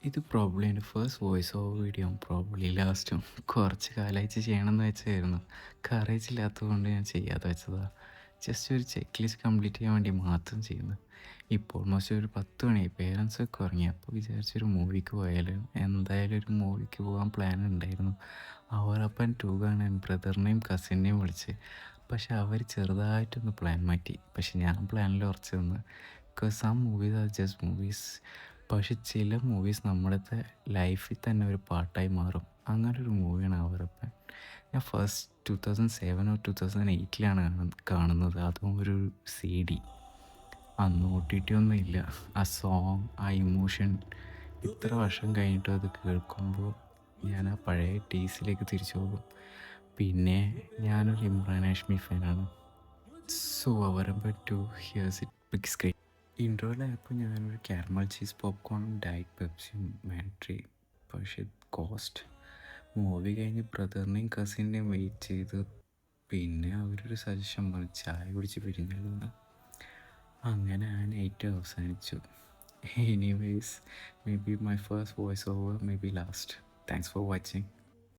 ഇത് പ്രോബ്ലി എൻ്റെ first voice over video probably ലാസ്റ്റും കുറച്ച് കാലമായിട്ട് ചെയ്യണമെന്ന് വെച്ചായിരുന്നു. കറേജ് ഇല്ലാത്തതുകൊണ്ട് ഞാൻ ചെയ്യാതെ വെച്ചതാണ്. ജസ്റ്റ് ഒരു ചെക്ക് ലിസ്റ്റ് കംപ്ലീറ്റ് ചെയ്യാൻ വേണ്ടി മാത്രം ചെയ്യുന്നത്. ഇപ്പോൾ ഓൾമോസ്റ്റ് ഒരു 10 മണിയായി. പേരൻസൊക്കെ ഉറങ്ങി. അപ്പോൾ വിചാരിച്ചൊരു മൂവിക്ക് പോയാലും എന്തായാലും ഒരു മൂവിക്ക് പോകാൻ പ്ലാൻ ഉണ്ടായിരുന്നു. അവരപ്പൻ 2 കാണാൻ ബ്രദറിനെയും കസിനെയും വിളിച്ച്. പക്ഷെ അവർ ചെറുതായിട്ടൊന്ന് പ്ലാൻ മാറ്റി. പക്ഷെ ഞാൻ പ്ലാനിൽ ഉറച്ചു നിന്ന്. Because some movies are just movies. പക്ഷെ ചില മൂവീസ് നമ്മുടെ ലൈഫിൽ തന്നെ ഒരു പാർട്ടായി മാറും. അങ്ങനൊരു മൂവിയാണ് അവരപ്പൻ. ഞാൻ ഫസ്റ്റ് 2007 2008 കാണുന്നത്. അതും ഒരു CD. അന്ന് OTT ഒന്നും ഇല്ല. ആ സോങ്, ആ ഇമോഷൻ ഇത്ര വർഷം കഴിഞ്ഞിട്ടും അത് കേൾക്കുമ്പോൾ ഞാൻ ആ പഴയ ടീസിലേക്ക് തിരിച്ചു പോകും. പിന്നെ ഞാനൊരു ഇമ്രാൻ ഹാഷ്മി ഫാനാണ്. സോ അവരപ്പൻ to hears it big screen. ഇൻട്രോയിലായപ്പോൾ ഞാനൊരു കാരമൽ ചീസ് പോപ്കോണും ഡയറ്റ് പെപ്സിയും മാൻട്രി. പക്ഷേ കോസ്റ്റ് മൂവി കഴിഞ്ഞ് ബ്രദറിനെയും കസിനെയും വെയിറ്റ് ചെയ്ത്. പിന്നെ അവരൊരു സജഷൻ പറഞ്ഞു ചായ കുടിച്ച് പിരിഞ്ഞാലെന്ന്. അങ്ങനെ ആ നൈറ്റ് അവസാനിച്ചു. Anyways, may be my first voice over, may be last. Thanks for watching.